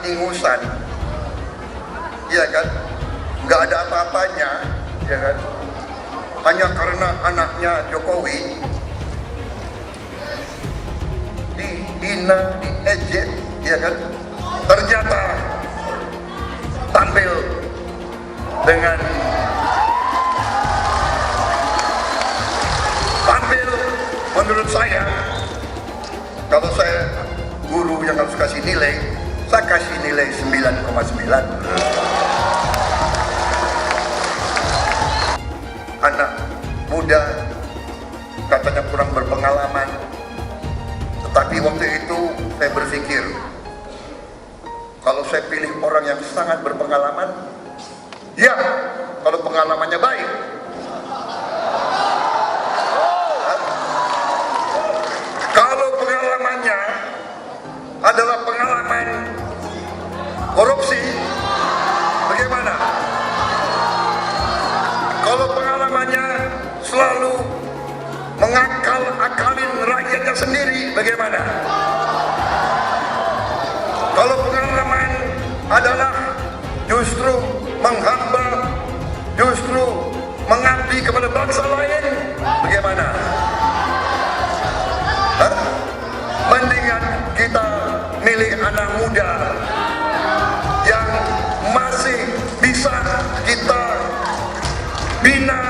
ingusan, ya kan, nggak ada apa-apanya, ya kan, hanya karena anaknya Jokowi dihina, diejek, ya kan, ternyata tampil dengan menurut saya, kalau saya guru yang harus kasih nilai, saya kasih nilai 9,9. Anak muda katanya kurang berpengalaman, tetapi waktu itu saya berpikir, kalau saya pilih orang yang sangat berpengalaman, ya, kalau pengalamannya baik. Kalau pengalamannya adalah pengalaman korupsi, bagaimana? Kalau pengalamannya selalu mengakal-akalin rakyatnya sendiri, bagaimana? Kalau pengalaman adalah justru menghamba, justru mengabdi kepada bangsa lain, bagaimana? Mendingan kita milih anak muda yang masih bisa kita bina,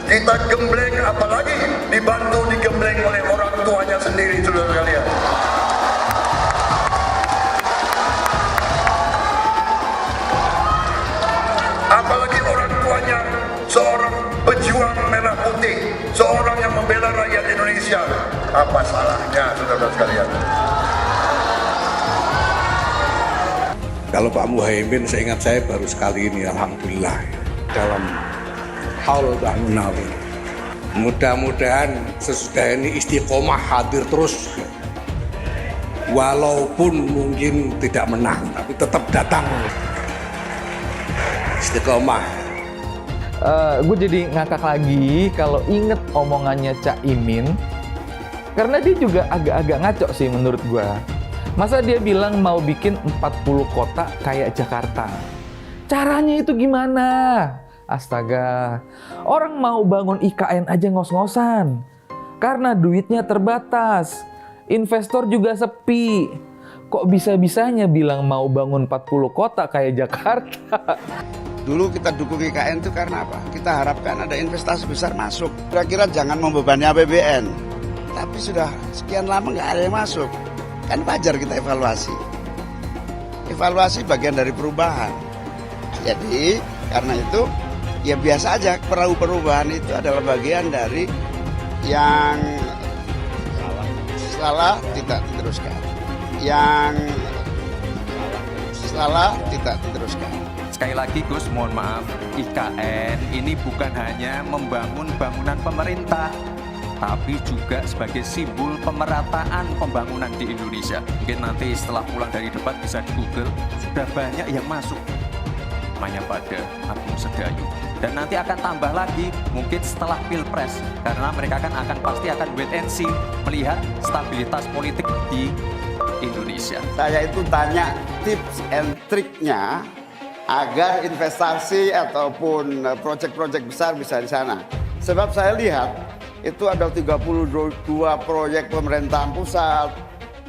kita gembleng, apalagi dibantu digembleng oleh orang tuanya sendiri, saudara sekalian. Apalagi orang tuanya seorang pejuang merah putih, seorang yang membela rakyat Indonesia. Apa salahnya, saudara sekalian? Kalau Pak Muhaimin, seingat saya baru sekali ini, alhamdulillah, dalam haul bangunan. Mudah-mudahan sesudah ini istiqomah hadir terus, walaupun mungkin tidak menang, tapi tetap datang. Istiqomah. Gue jadi ngakak lagi kalau inget omongannya Cak Imin, karena dia juga agak-agak ngaco sih menurut gue. Masa dia bilang mau bikin 40 kota kayak Jakarta? Caranya itu gimana? Astaga, orang mau bangun IKN aja ngos-ngosan karena duitnya terbatas, investor juga sepi. Kok bisa-bisanya bilang mau bangun 40 kota kayak Jakarta? Dulu kita dukung IKN itu karena apa? Kita harapkan ada investasi besar masuk. Kira-kira jangan membebani APBN. Tapi sudah sekian lama nggak ada yang masuk. Kan wajar kita evaluasi. Evaluasi bagian dari perubahan. Jadi karena itu ya biasa aja, perubahan itu adalah bagian dari yang salah tidak diteruskan. Yang salah tidak diteruskan. Sekali lagi Gus, mohon maaf, IKN ini bukan hanya membangun bangunan pemerintah, tapi juga sebagai simbol pemerataan pembangunan di Indonesia. Mungkin nanti setelah pulang dari debat bisa di Google, sudah banyak yang masuk namanya pada Agung Sedayu. Dan nanti akan tambah lagi mungkin setelah Pilpres, karena mereka pasti akan wait and see, melihat stabilitas politik di Indonesia. Saya itu tanya tips and triknya agar investasi ataupun proyek-proyek besar bisa di sana. Sebab saya lihat itu ada 32 proyek pemerintahan pusat,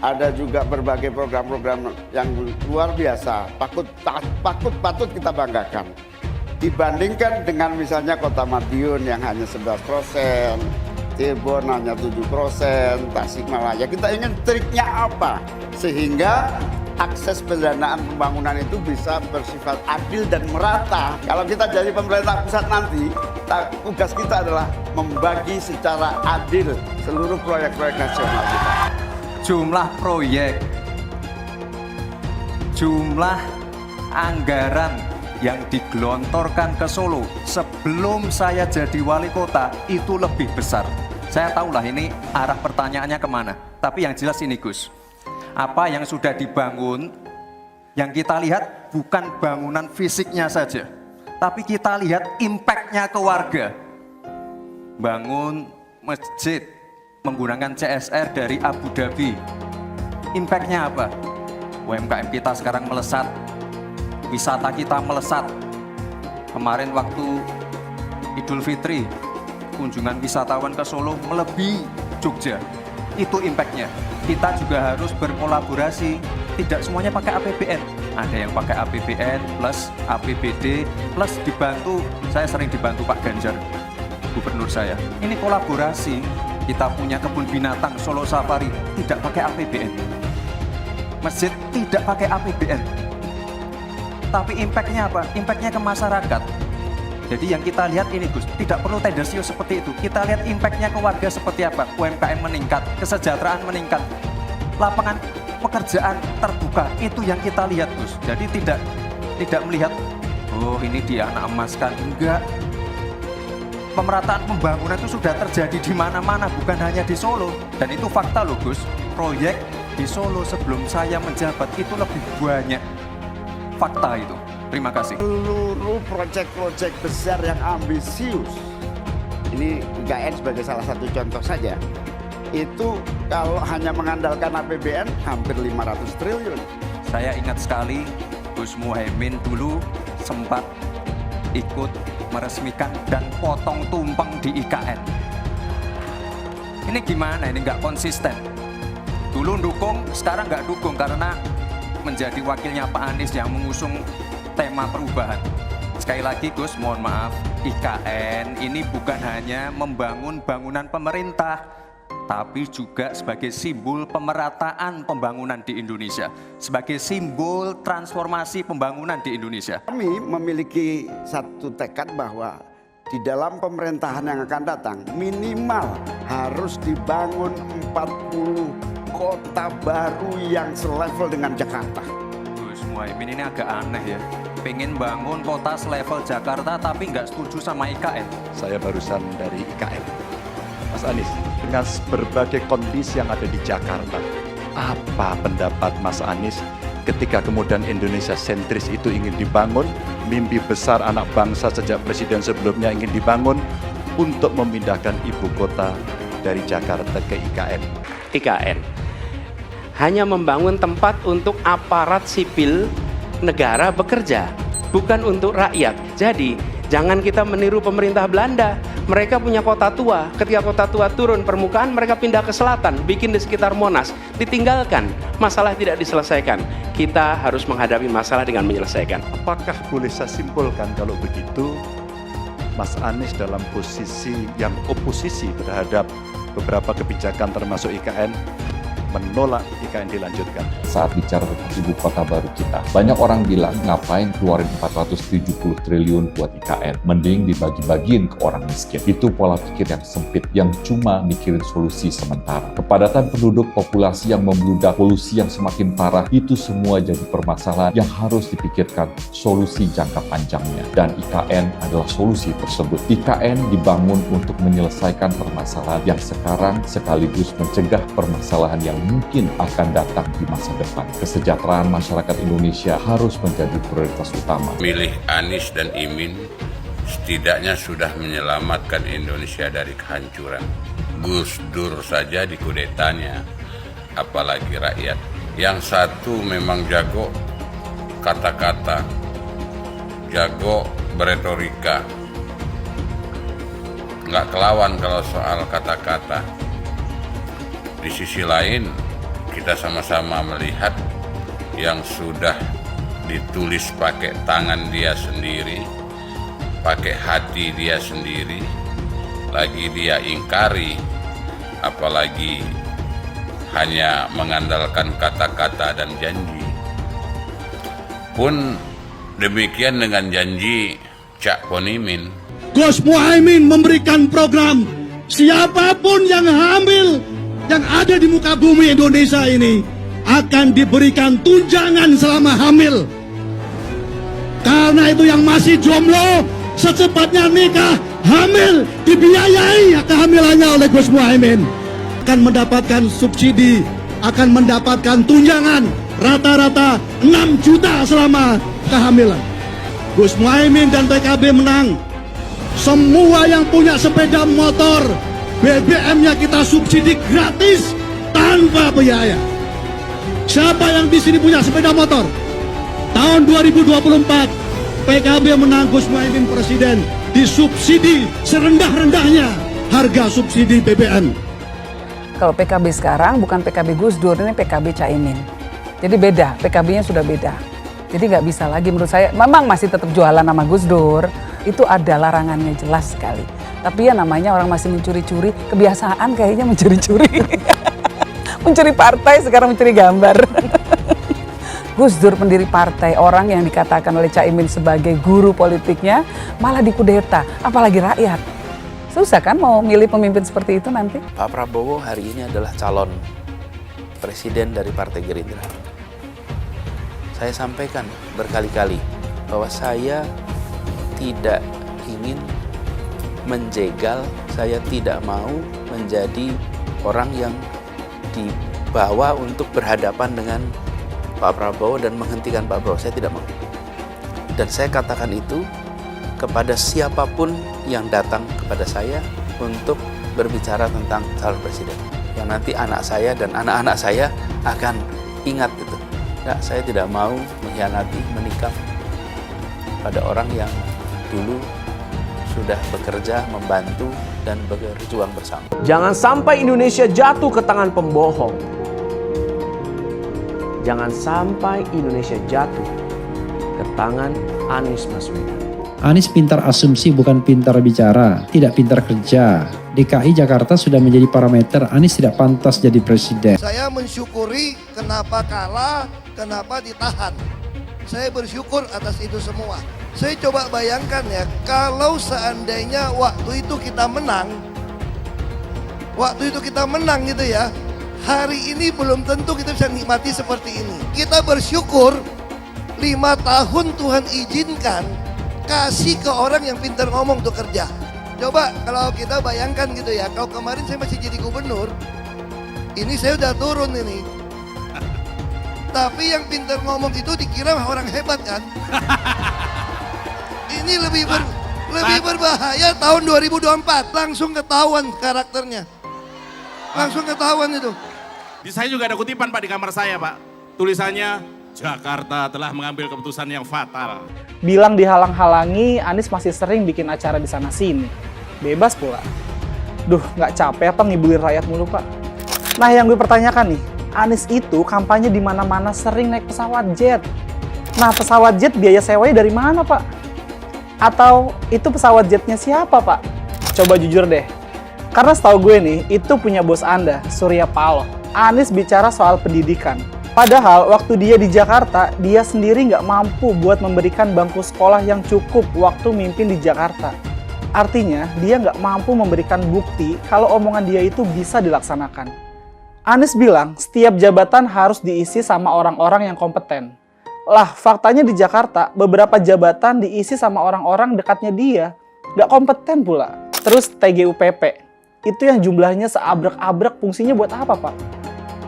ada juga berbagai program-program yang luar biasa, patut kita banggakan. Dibandingkan dengan misalnya Kota Madiun yang hanya 11%, Cirebon hanya 7%, Tasikmalaya. Kita ingin triknya apa? Sehingga akses pendanaan pembangunan itu bisa bersifat adil dan merata. Kalau kita jadi pemerintah pusat nanti, tugas kita adalah membagi secara adil seluruh proyek-proyek nasional kita. Jumlah proyek, jumlah anggaran yang digelontorkan ke Solo sebelum saya jadi wali kota itu lebih besar. Saya tahulah ini arah pertanyaannya kemana, tapi yang jelas ini Gus, apa yang sudah dibangun, yang kita lihat bukan bangunan fisiknya saja, tapi kita lihat impact-nya ke warga. Bangun masjid menggunakan CSR dari Abu Dhabi, impact-nya apa? UMKM kita sekarang melesat, wisata kita melesat. Kemarin waktu Idul Fitri, kunjungan wisatawan ke Solo melebihi Jogja. Itu impact-nya. Kita juga harus berkolaborasi, tidak semuanya pakai APBN. Ada yang pakai APBN plus APBD plus dibantu, saya sering dibantu Pak Ganjar, gubernur saya. Ini kolaborasi, kita punya kebun binatang Solo Safari, tidak pakai APBN. Masjid tidak pakai APBN. Tapi impact-nya apa? Impact-nya ke masyarakat. Jadi yang kita lihat ini Gus, tidak perlu tendensius seperti itu. Kita lihat impact-nya ke warga seperti apa. UMKM meningkat, kesejahteraan meningkat, lapangan pekerjaan terbuka. Itu yang kita lihat Gus. Jadi tidak melihat, oh ini dia anak emaskan. Enggak. Pemerataan pembangunan itu sudah terjadi di mana-mana, bukan hanya di Solo. Dan itu fakta loh Gus. Proyek di Solo sebelum saya menjabat itu lebih banyak. Fakta itu. Terima kasih. Seluruh proyek-proyek besar yang ambisius, ini IKN sebagai salah satu contoh saja, itu kalau hanya mengandalkan APBN hampir 500 triliun. Saya ingat sekali Gus Muhaimin dulu sempat ikut meresmikan dan potong tumpeng di IKN. Ini gimana? Ini nggak konsisten. Dulu dukung, sekarang nggak dukung karena menjadi wakilnya Pak Anies yang mengusung tema perubahan. Sekali lagi Gus, mohon maaf, IKN ini bukan hanya membangun bangunan pemerintah, tapi juga sebagai simbol pemerataan pembangunan di Indonesia, sebagai simbol transformasi pembangunan di Indonesia. Kami memiliki satu tekad bahwa di dalam pemerintahan yang akan datang minimal harus dibangun 40 kota baru yang selevel dengan Jakarta. Gus Muhaimin ini agak aneh ya, pengen bangun kota selevel Jakarta tapi nggak setuju sama IKN. Saya barusan dari IKN. Mas Anies, dengan berbagai kondisi yang ada di Jakarta, apa pendapat Mas Anies ketika kemudian Indonesia sentris itu ingin dibangun, mimpi besar anak bangsa sejak presiden sebelumnya ingin dibangun untuk memindahkan ibu kota dari Jakarta ke IKN? IKN hanya membangun tempat untuk aparat sipil negara bekerja, bukan untuk rakyat. Jadi jangan kita meniru pemerintah Belanda. Mereka punya kota tua, ketika kota tua turun permukaan mereka pindah ke selatan, bikin di sekitar Monas, ditinggalkan, masalah tidak diselesaikan. Kita harus menghadapi masalah dengan menyelesaikan. Apakah boleh saya simpulkan kalau begitu Mas Anies dalam posisi yang oposisi terhadap beberapa kebijakan termasuk IKN, menolak IKN dilanjutkan? Saat bicara tentang ibu kota baru kita, banyak orang bilang ngapain keluarin 470 triliun buat IKN, mending dibagi-bagiin ke orang miskin. Itu pola pikir yang sempit, yang cuma mikirin solusi sementara. Kepadatan penduduk, populasi yang membludak, polusi yang semakin parah, itu semua jadi permasalahan yang harus dipikirkan solusi jangka panjangnya. Dan IKN adalah solusi tersebut. IKN dibangun untuk menyelesaikan permasalahan yang sekarang sekaligus mencegah permasalahan yang mungkin akan datang di masa depan. Kesejahteraan masyarakat Indonesia harus menjadi prioritas utama. Milih Anies dan Imin setidaknya sudah menyelamatkan Indonesia dari kehancuran. Gus Dur saja dikudetanya, apalagi rakyat. Yang satu memang jago kata-kata, jago beretorika, nggak kelawan kalau soal kata-kata. Di sisi lain, kita sama-sama melihat yang sudah ditulis pakai tangan dia sendiri, pakai hati dia sendiri, lagi dia ingkari, apalagi hanya mengandalkan kata-kata dan janji. Pun demikian dengan janji Cak Ponimin. Gus Muhaimin memberikan program siapapun yang hamil yang ada di muka bumi Indonesia ini akan diberikan tunjangan selama hamil. Karena itu yang masih jomblo secepatnya nikah, hamil, dibiayai kehamilannya oleh Gus Muhaimin. Akan mendapatkan subsidi, akan mendapatkan tunjangan rata-rata 6 juta selama kehamilan. Gus Muhaimin dan PKB menang. Semua yang punya sepeda motor, BBM-nya kita subsidi gratis tanpa biaya. Siapa yang di sini punya sepeda motor? Tahun 2024 PKB menang Gus Muhaimin presiden, disubsidi serendah-rendahnya harga subsidi BBM. Kalau PKB sekarang bukan PKB Gus Dur, ini PKB Caimin. Jadi beda, PKB-nya sudah beda. Jadi nggak bisa lagi menurut saya, memang masih tetap jualan nama Gus Dur, itu ada larangannya jelas sekali. Tapi ya namanya orang masih mencuri-curi, kebiasaan kayaknya mencuri-curi. Mencuri partai, sekarang mencuri gambar. Gus Dur pendiri partai, orang yang dikatakan oleh Caimin sebagai guru politiknya, malah dikudeta, apalagi rakyat. Susah kan mau milih pemimpin seperti itu nanti? Pak Prabowo hari ini adalah calon presiden dari Partai Gerindra. Saya sampaikan berkali-kali bahwa saya tidak ingin menjegal, saya tidak mau menjadi orang yang dibawa untuk berhadapan dengan Pak Prabowo dan menghentikan Pak Prabowo. Saya tidak mau. Dan saya katakan itu kepada siapapun yang datang kepada saya untuk berbicara tentang calon presiden. Yang nanti anak saya dan anak-anak saya akan ingat itu. Enggak, saya tidak mau mengkhianati, menikam pada orang yang dulu sudah bekerja, membantu, dan berjuang bersama. Jangan sampai Indonesia jatuh ke tangan pembohong. Jangan sampai Indonesia jatuh ke tangan Anies Baswedan. Anies pintar asumsi bukan pintar bicara, tidak pintar kerja. DKI Jakarta sudah menjadi parameter Anies tidak pantas jadi presiden. Saya mensyukuri kenapa kalah, kenapa ditahan. Saya bersyukur atas itu semua. Saya coba bayangkan ya, kalau seandainya waktu itu kita menang gitu ya, hari ini belum tentu kita bisa nikmati seperti ini. Kita bersyukur 5 tahun Tuhan izinkan kasih ke orang yang pintar ngomong untuk kerja. Coba kalau kita bayangkan gitu ya, kalau kemarin saya masih jadi gubernur, ini saya udah turun ini. Tapi yang pintar ngomong itu dikira orang hebat kan? Ini lebih berbahaya tahun 2024. Langsung ketahuan karakternya. Langsung ketahuan itu. Di saya juga ada kutipan Pak di kamar saya Pak. Tulisannya, Jakarta telah mengambil keputusan yang fatal. Bilang dihalang-halangi, Anies masih sering bikin acara di sana-sini. Bebas pula. Duh, nggak capek apa ngibulin rakyat mulu Pak? Nah yang gue pertanyakan nih, Anies itu kampanye di mana-mana sering naik pesawat jet. Nah pesawat jet biaya sewanya dari mana Pak? Atau itu pesawat jetnya siapa Pak? Coba jujur deh. Karena setahu gue nih, itu punya bos Anda, Surya Paloh. Anies bicara soal pendidikan. Padahal waktu dia di Jakarta, dia sendiri nggak mampu buat memberikan bangku sekolah yang cukup waktu mimpin di Jakarta. Artinya, dia nggak mampu memberikan bukti kalau omongan dia itu bisa dilaksanakan. Anies bilang, setiap jabatan harus diisi sama orang-orang yang kompeten. Lah, faktanya di Jakarta, beberapa jabatan diisi sama orang-orang dekatnya dia. Nggak kompeten pula. Terus TGUPP, itu yang jumlahnya seabrek-abrek, fungsinya buat apa Pak?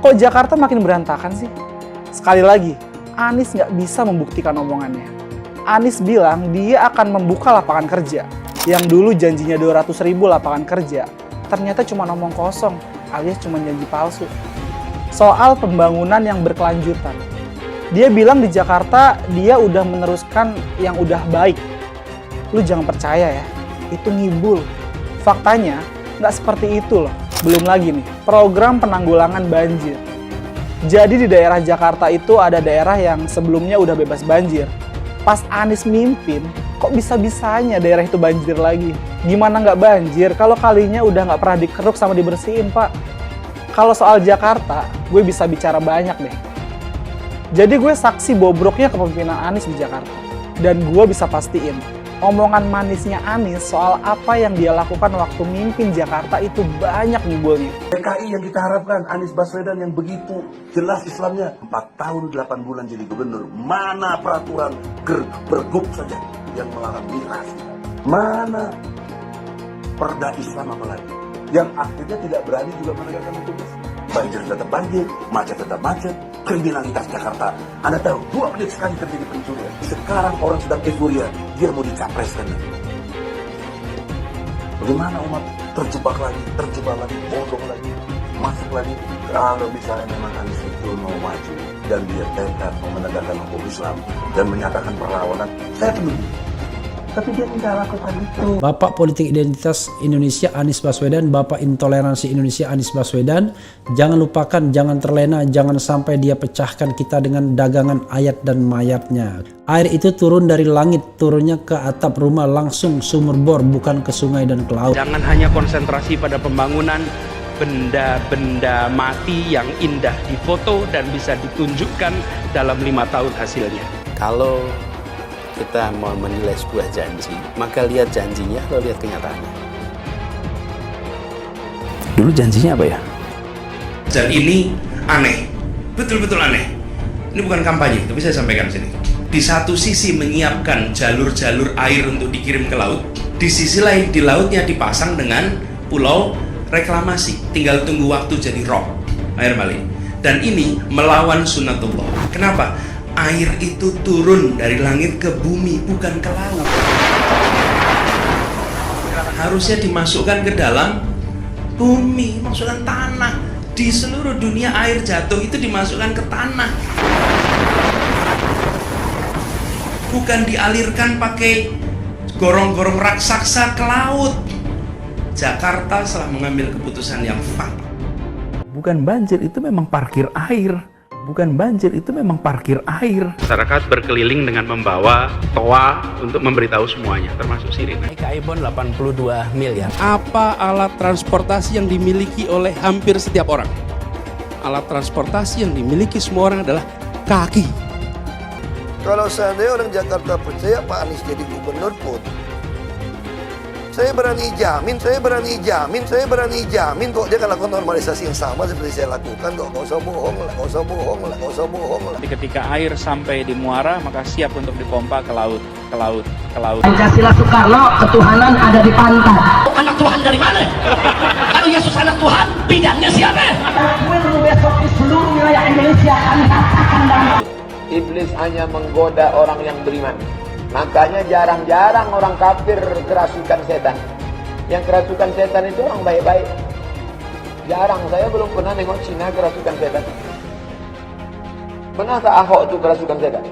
Kok Jakarta makin berantakan sih? Sekali lagi, Anies nggak bisa membuktikan omongannya. Anies bilang dia akan membuka lapangan kerja. Yang dulu janjinya 200.000 lapangan kerja, ternyata cuma omong kosong, alias cuma janji palsu. Soal pembangunan yang berkelanjutan. Dia bilang di Jakarta dia udah meneruskan yang udah baik. Lu jangan percaya ya, itu ngibul. Faktanya nggak seperti itu loh. Belum lagi nih, program penanggulangan banjir. Jadi di daerah Jakarta itu ada daerah yang sebelumnya udah bebas banjir. Pas Anies mimpin, kok bisa-bisanya daerah itu banjir lagi? Gimana nggak banjir kalau kalinya udah nggak pernah dikeruk sama dibersihin Pak? Kalau soal Jakarta, gue bisa bicara banyak deh. Jadi gue saksi bobroknya kepemimpinan Anies di Jakarta. Dan gue bisa pastiin, omongan manisnya Anies soal apa yang dia lakukan waktu mimpin Jakarta itu banyak ngibulnya. DKI yang kita harapkan, Anies Baswedan yang begitu jelas Islamnya. 4 tahun 8 bulan jadi gubernur. Mana peraturan pergub saja yang melarang miras? Mana perda Islam apalagi? Yang akhirnya tidak berani juga menegakkan hukum. Banjir tetap banjir, macet tetap macet, kriminalitas Jakarta. Anda tahu, 2 menit sekali terjadi pencurian. Sekarang orang sedang euforia, dia mau dicapreskan. Bagaimana umat terjebak lagi, bodoh lagi, masuk lagi ke Kalau misalnya memang Anies itu mau maju dan dia tekad mau menegakkan hukum Islam dan menyatakan perlawanan, saya penuh. Tapi dia tidak lakukan itu. Bapak politik identitas Indonesia Anies Baswedan, Bapak intoleransi Indonesia Anies Baswedan. Jangan lupakan, jangan terlena, jangan sampai dia pecahkan kita dengan dagangan ayat dan mayatnya. Air itu turun dari langit, turunnya ke atap rumah langsung sumur bor, bukan ke sungai dan ke laut. Jangan hanya konsentrasi pada pembangunan benda-benda mati yang indah difoto dan bisa ditunjukkan dalam 5 tahun hasilnya. Kalau kita mau menilai sebuah janji, maka lihat janjinya atau lihat kenyataannya. Dulu janjinya apa ya? Dan ini aneh, betul-betul aneh. Ini bukan kampanye, tapi saya sampaikan sini. Di satu sisi menyiapkan jalur-jalur air untuk dikirim ke laut, di sisi lain di lautnya dipasang dengan pulau reklamasi, tinggal tunggu waktu jadi rob, air balik. Dan ini melawan sunnatullah. Kenapa? Air itu turun dari langit ke bumi, bukan ke laut. Harusnya dimasukkan ke dalam bumi, masukkan tanah. Di seluruh dunia air jatuh itu dimasukkan ke tanah. Bukan dialirkan pakai gorong-gorong raksasa ke laut. Jakarta telah mengambil keputusan yang fatal. Bukan banjir, itu memang parkir air. Bukan banjir, itu memang parkir air. Masyarakat berkeliling dengan membawa toa untuk memberitahu semuanya, termasuk sirine. IKI Bond 82 miliar. Apa alat transportasi yang dimiliki oleh hampir setiap orang? Alat transportasi yang dimiliki semua orang adalah kaki. Kalau seandainya orang Jakarta percaya Pak Anies jadi gubernur pun, saya berani jamin kok dia akan lakukan normalisasi yang sama seperti saya lakukan kok. Gak usah bohong lah. Tapi ketika air sampai di muara, maka siap untuk dipompa ke laut. Pancasila Soekarno, ketuhanan ada di pantai. Anak Tuhan dari mana? Kalau Yesus anak Tuhan, bidangnya siapa? Besok di seluruh wilayah Indonesia kami katakan damai. Iblis hanya menggoda orang yang beriman. Makanya jarang-jarang orang kafir kerasukan setan. Yang kerasukan setan itu orang baik-baik. Jarang, saya belum pernah nengok Cina kerasukan setan. Pernahkah Ahok itu kerasukan setan?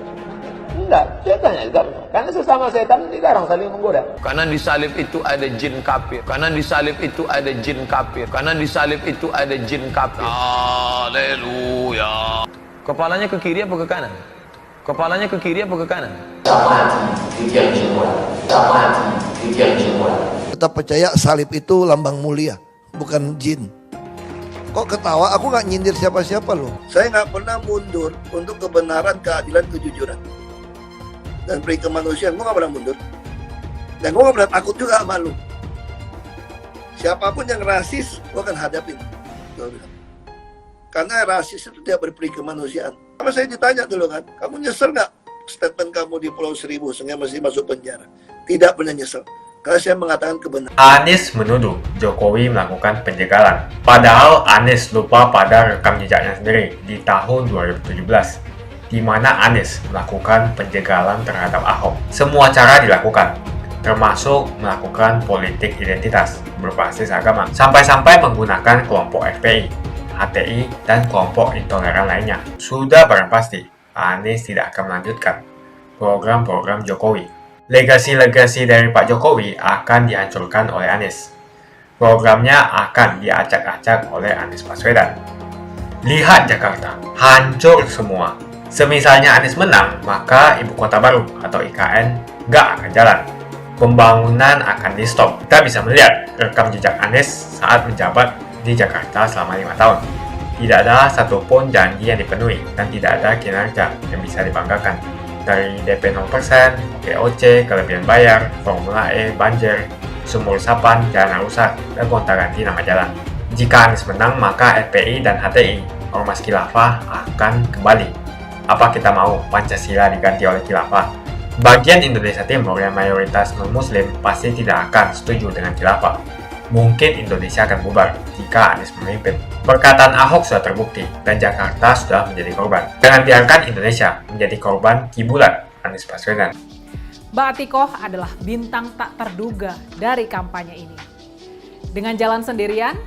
Enggak, setannya juga. Karena sesama setan dilarang saling menggoda. Karena di salib itu ada jin kafir. Haleluya. Kepalanya ke kiri apa ke kanan? Kita percaya salib itu lambang mulia, bukan jin. Kok ketawa? Aku nggak nyindir siapa-siapa loh. Saya nggak pernah mundur untuk kebenaran, keadilan, kejujuran dan peri kemanusiaan. Gue nggak pernah mundur. Dan gue nggak pernah takut juga sama lu. Siapapun yang rasis, gue akan hadapin. Karena rasis itu tidak berperi kemanusiaan. Sama saya ditanya dulu kan, kamu nyesel nggak statement kamu di Pulau Seribu sehingga masih masuk penjara? Tidak pernah nyesel. Karena saya mengatakan kebenaran. Anies menuduh Jokowi melakukan penjagalan. Padahal Anies lupa pada rekam jejaknya sendiri di tahun 2017, di mana Anies melakukan penjagalan terhadap Ahok. Semua cara dilakukan, termasuk melakukan politik identitas berbasis agama, sampai-sampai menggunakan kelompok FPI, HTI, dan kelompok intoleran lainnya. Sudah barang pasti, Anies tidak akan melanjutkan program-program Jokowi. Legasi-legasi dari Pak Jokowi akan dihancurkan oleh Anies. Programnya akan diacak-acak oleh Anies Baswedan. Lihat Jakarta, hancur semua. Semisalnya Anies menang, maka Ibu Kota Baru atau IKN nggak akan jalan. Pembangunan akan di-stop. Kita bisa melihat rekam jejak Anies saat menjabat di Jakarta selama 5 tahun. Tidak ada satupun janji yang dipenuhi dan tidak ada kinerja yang bisa dibanggakan. Dari DP 0%, BOC, kelebihan bayar, Formula E, banjir, sumur resapan, jalan rusak, dan gonta-ganti nama jalan. Jika Anies menang, maka FPI dan HTI, Ormas Khilafah, akan kembali. Apa kita mau Pancasila diganti oleh Khilafah? Bagian Indonesia Timur yang mayoritas non-Muslim pasti tidak akan setuju dengan Khilafah. Mungkin Indonesia akan bubar jika Anies memimpin. Perkataan Ahok sudah terbukti dan Jakarta sudah menjadi korban. Jangan biarkan Indonesia menjadi korban kibulan Anies Baswedan. Mbak Atikoh adalah bintang tak terduga dari kampanye ini. Dengan jalan sendirian,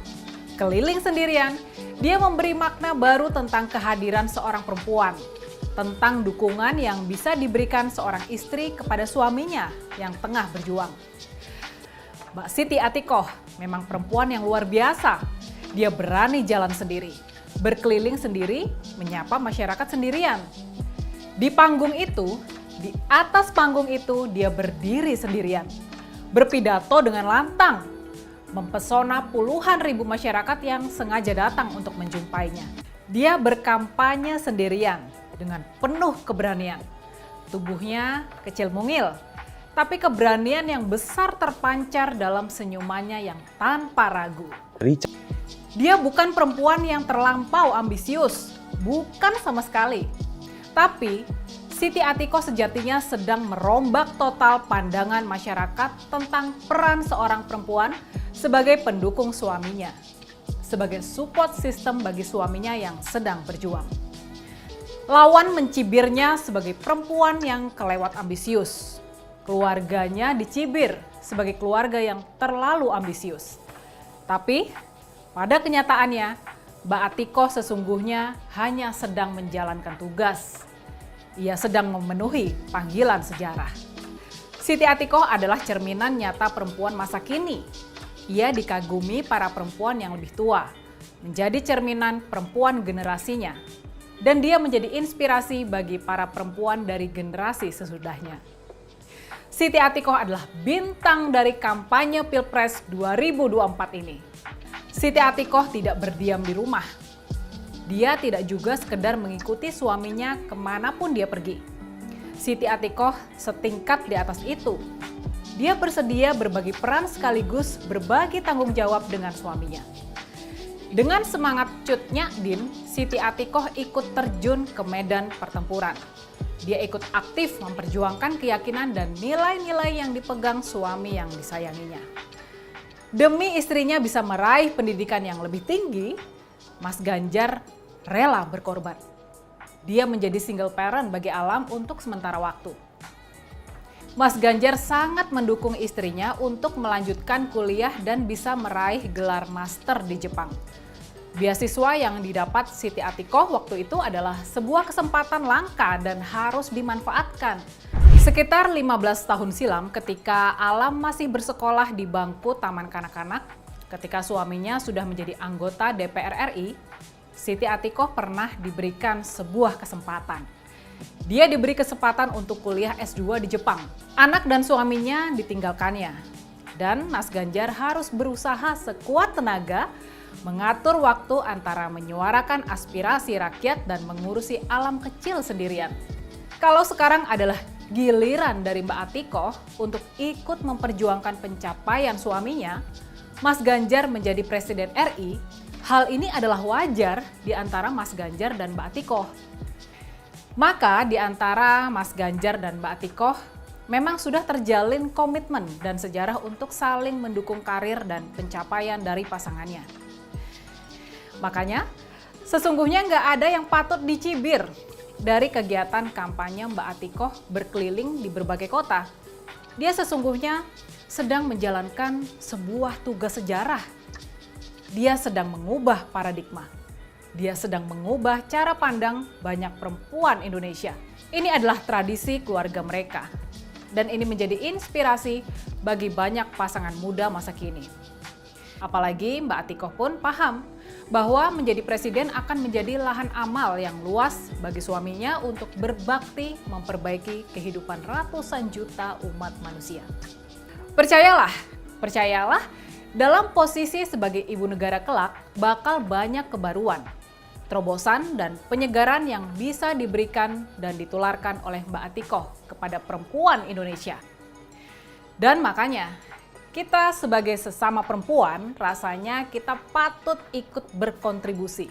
keliling sendirian, Dia memberi makna baru tentang kehadiran seorang perempuan, tentang dukungan yang bisa diberikan seorang istri kepada suaminya yang tengah berjuang. Mbak Siti Atikoh memang perempuan yang luar biasa. Dia berani jalan sendiri, berkeliling sendiri, menyapa masyarakat sendirian. Di panggung itu, di atas panggung itu dia berdiri sendirian, berpidato dengan lantang, mempesona puluhan ribu masyarakat yang sengaja datang untuk menjumpainya. Dia berkampanye sendirian dengan penuh keberanian. Tubuhnya kecil mungil, tapi keberanian yang besar terpancar dalam senyumannya yang tanpa ragu. Dia bukan perempuan yang terlampau ambisius, bukan sama sekali. Tapi Siti Atikoh sejatinya sedang merombak total pandangan masyarakat tentang peran seorang perempuan sebagai pendukung suaminya, sebagai support system bagi suaminya yang sedang berjuang. Lawan mencibirnya sebagai perempuan yang kelewat ambisius. Keluarganya dicibir sebagai keluarga yang terlalu ambisius. Tapi pada kenyataannya, Mbak Atikoh sesungguhnya hanya sedang menjalankan tugas. Ia sedang memenuhi panggilan sejarah. Siti Atikoh adalah cerminan nyata perempuan masa kini. Ia dikagumi para perempuan yang lebih tua, menjadi cerminan perempuan generasinya. Dan dia menjadi inspirasi bagi para perempuan dari generasi sesudahnya. Siti Atikoh adalah bintang dari kampanye Pilpres 2024 ini. Siti Atikoh tidak berdiam di rumah. Dia tidak juga sekedar mengikuti suaminya kemanapun dia pergi. Siti Atikoh setingkat di atas itu. Dia bersedia berbagi peran sekaligus berbagi tanggung jawab dengan suaminya. Dengan semangat Cut Nyak Dien, Siti Atikoh ikut terjun ke medan pertempuran. Dia ikut aktif memperjuangkan keyakinan dan nilai-nilai yang dipegang suami yang disayanginya. Demi istrinya bisa meraih pendidikan yang lebih tinggi, Mas Ganjar rela berkorban. Dia menjadi single parent bagi Alam untuk sementara waktu. Mas Ganjar sangat mendukung istrinya untuk melanjutkan kuliah dan bisa meraih gelar master di Jepang. Beasiswa yang didapat Siti Atikoh waktu itu adalah sebuah kesempatan langka dan harus dimanfaatkan. Sekitar 15 tahun silam ketika Alam masih bersekolah di bangku taman kanak-kanak, ketika suaminya sudah menjadi anggota DPR RI, Siti Atikoh pernah diberikan sebuah kesempatan. Dia diberi kesempatan untuk kuliah S2 di Jepang. Anak dan suaminya ditinggalkannya. Dan Mas Ganjar harus berusaha sekuat tenaga mengatur waktu antara menyuarakan aspirasi rakyat dan mengurusi Alam kecil sendirian. Kalau sekarang adalah giliran dari Mbak Atikoh untuk ikut memperjuangkan pencapaian suaminya, Mas Ganjar menjadi Presiden RI, hal ini adalah wajar di antara Mas Ganjar dan Mbak Atikoh. Maka di antara Mas Ganjar dan Mbak Atikoh memang sudah terjalin komitmen dan sejarah untuk saling mendukung karir dan pencapaian dari pasangannya. Makanya sesungguhnya nggak ada yang patut dicibir dari kegiatan kampanye Mbak Atikoh berkeliling di berbagai kota. Dia sesungguhnya sedang menjalankan sebuah tugas sejarah. Dia sedang mengubah paradigma. Dia sedang mengubah cara pandang banyak perempuan Indonesia. Ini adalah tradisi keluarga mereka. Dan ini menjadi inspirasi bagi banyak pasangan muda masa kini. Apalagi Mbak Atikoh pun paham bahwa menjadi presiden akan menjadi lahan amal yang luas bagi suaminya untuk berbakti memperbaiki kehidupan ratusan juta umat manusia. Percayalah, dalam posisi sebagai ibu negara kelak bakal banyak kebaruan, terobosan dan penyegaran yang bisa diberikan dan ditularkan oleh Mbak Atikoh kepada perempuan Indonesia. Dan makanya kita sebagai sesama perempuan rasanya kita patut ikut berkontribusi.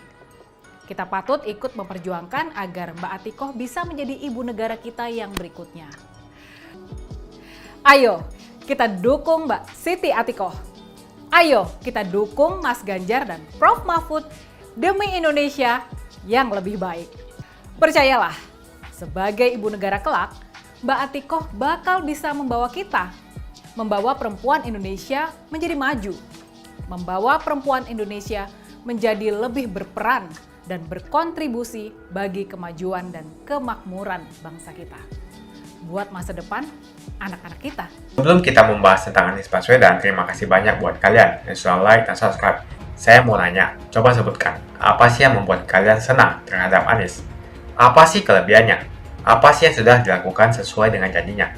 Kita patut ikut memperjuangkan agar Mbak Atikoh bisa menjadi ibu negara kita yang berikutnya. Ayo kita dukung Mbak Siti Atikoh. Ayo kita dukung Mas Ganjar dan Prof Mahfud demi Indonesia yang lebih baik. Percayalah, sebagai ibu negara kelak, Mbak Atikoh bakal bisa membawa kita, membawa perempuan Indonesia menjadi maju, membawa perempuan Indonesia menjadi lebih berperan dan berkontribusi bagi kemajuan dan kemakmuran bangsa kita. Buat masa depan anak-anak kita. Sebelum kita membahas tentang Anies Baswedan, terima kasih banyak buat kalian yang sudah like dan subscribe. Saya mau nanya, coba sebutkan, apa sih yang membuat kalian senang terhadap Anies? Apa sih kelebihannya? Apa sih yang sudah dilakukan sesuai dengan janjinya?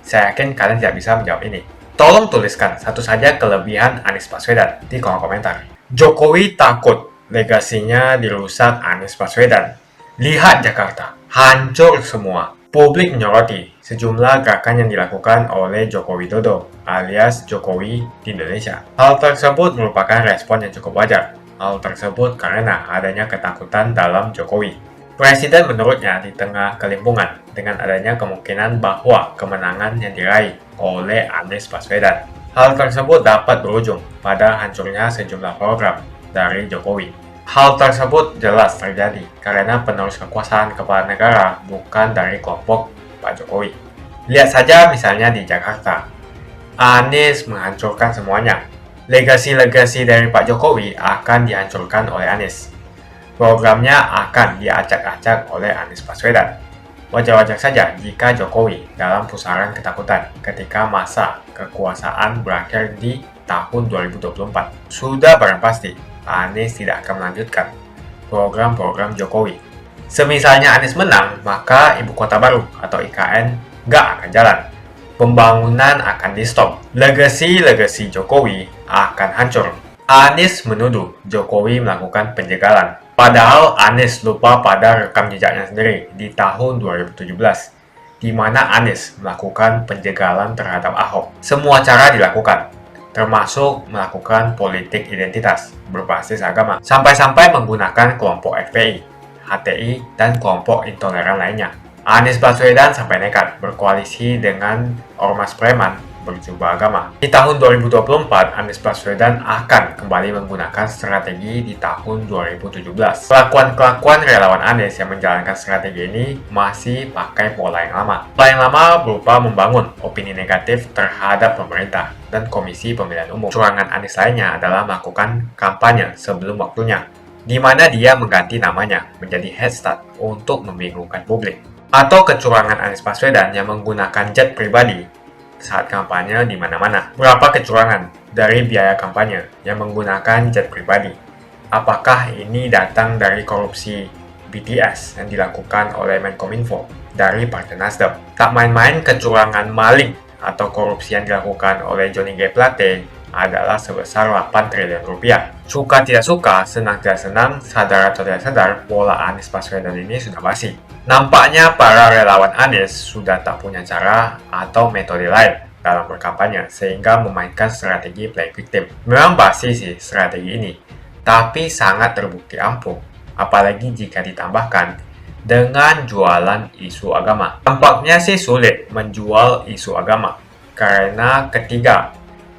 Saya yakin kalian tidak bisa menjawab ini. Tolong tuliskan satu saja kelebihan Anies Baswedan di kolom komentar. Jokowi takut legasinya dirusak Anies Baswedan. Lihat Jakarta, hancur semua. Publik menyoroti sejumlah gerakan yang dilakukan oleh Joko Widodo alias Jokowi di Indonesia. Hal tersebut merupakan respon yang cukup wajar. Hal tersebut karena adanya ketakutan dalam Jokowi. Presiden menurutnya di tengah kelimpungan dengan adanya kemungkinan bahwa kemenangan yang diraih oleh Anies Baswedan. Hal tersebut dapat berujung pada hancurnya sejumlah program dari Jokowi. Hal tersebut jelas terjadi karena penerus kekuasaan kepala negara bukan dari kelompok Pak Jokowi. Lihat saja misalnya di Jakarta. Anies menghancurkan semuanya. Legasi-legasi dari Pak Jokowi akan dihancurkan oleh Anies. Programnya akan diacak-acak oleh Anies Baswedan. Wajar-wajar saja jika Jokowi dalam pusaran ketakutan ketika masa kekuasaan berakhir di tahun 2024. Sudah barang pasti Anies tidak akan melanjutkan program-program Jokowi. Semisalnya Anies menang, maka Ibu Kota Baru atau IKN nggak akan jalan. Pembangunan akan di-stop. Legasi-legasi Jokowi akan hancur. Anies menuduh Jokowi melakukan penjagalan. Padahal Anies lupa pada rekam jejaknya sendiri di tahun 2017, di mana Anies melakukan penjagalan terhadap Ahok. Semua cara dilakukan, termasuk melakukan politik identitas berbasis agama, sampai-sampai menggunakan kelompok FPI, HTI, dan kelompok intoleran lainnya. Anies Baswedan sampai nekat berkoalisi dengan ormas preman berjubah agama. Di tahun 2024, Anies Baswedan akan kembali menggunakan strategi di tahun 2017. Kelakuan-kelakuan relawan Anies yang menjalankan strategi ini masih pakai pola yang lama. Pola yang lama berupa membangun opini negatif terhadap pemerintah dan Komisi Pemilihan Umum. Curangan Anies lainnya adalah melakukan kampanye sebelum waktunya, di mana dia mengganti namanya menjadi head start untuk membingungkan publik. Atau kecurangan Anies Baswedan yang menggunakan jet pribadi saat kampanye di mana-mana. Berapa kecurangan dari biaya kampanye yang menggunakan jet pribadi? Apakah ini datang dari korupsi BTS yang dilakukan oleh Menkominfo dari Partai Nasdem? Tak main-main kecurangan maling atau korupsi yang dilakukan oleh Johnny G. Plate adalah sebesar 8 triliun rupiah. Suka tidak suka, senang tidak senang, sadar atau tidak sadar, bola Anies Baswedan ini sudah basi. Nampaknya para relawan Anies sudah tak punya cara atau metode lain dalam berkampanye sehingga memainkan strategi playing victim. Memang basi sih strategi ini, tapi sangat terbukti ampuh, apalagi jika ditambahkan dengan jualan isu agama. Tampaknya sih sulit menjual isu agama karena ketiga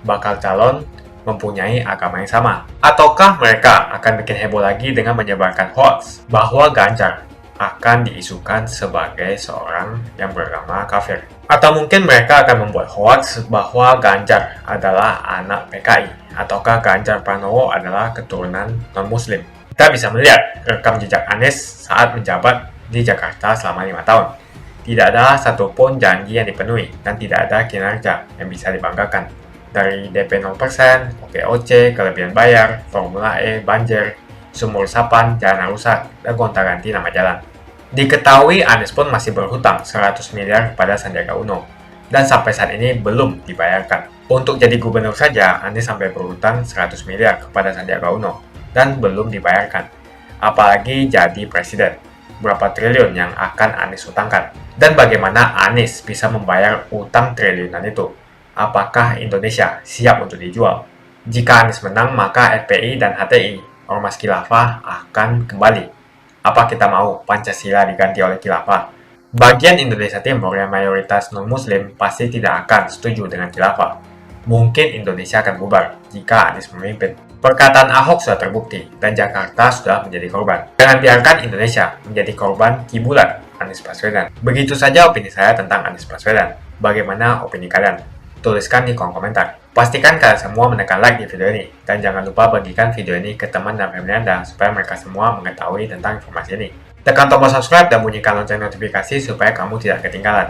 bakal calon mempunyai agama yang sama. Ataukah mereka akan bikin heboh lagi dengan menyebarkan hoax bahwa Ganjar akan diisukan sebagai seorang yang beragama kafir? Atau mungkin mereka akan membuat hoax bahwa Ganjar adalah anak PKI, ataukah Ganjar Pranowo adalah keturunan non-muslim? Kita bisa melihat rekam jejak Anies saat menjabat di Jakarta selama 5 tahun. Tidak ada satupun janji yang dipenuhi dan tidak ada kinerja yang bisa dibanggakan. Dari DP 0%, OKOC, kelebihan bayar, Formula E, banjir, sumur resapan, jalan rusak, dan gonta-ganti nama jalan. Diketahui Anies pun masih berhutang 100 miliar kepada Sandiaga Uno, dan sampai saat ini belum dibayarkan. Untuk jadi gubernur saja, Anies sampai berhutang 100 miliar kepada Sandiaga Uno, dan belum dibayarkan. Apalagi jadi presiden, berapa triliun yang akan Anies hutangkan? Dan bagaimana Anies bisa membayar utang triliunan itu? Apakah Indonesia siap untuk dijual? Jika Anies menang, maka FPI dan HTI, Ormas Khilafah, akan kembali. Apa kita mau Pancasila diganti oleh Khilafah? Bagian Indonesia Timur yang mayoritas non-muslim pasti tidak akan setuju dengan Khilafah. Mungkin Indonesia akan bubar jika Anies memimpin. Perkataan Ahok sudah terbukti dan Jakarta sudah menjadi korban. Jangan biarkan Indonesia menjadi korban kibulan Anies Baswedan. Begitu saja opini saya tentang Anies Baswedan. Bagaimana opini kalian? Tuliskan di kolom komentar. Pastikan kalian semua menekan like di video ini, dan jangan lupa bagikan video ini ke teman dan family Anda supaya mereka semua mengetahui tentang informasi ini. Tekan tombol subscribe dan bunyikan lonceng notifikasi supaya kamu tidak ketinggalan.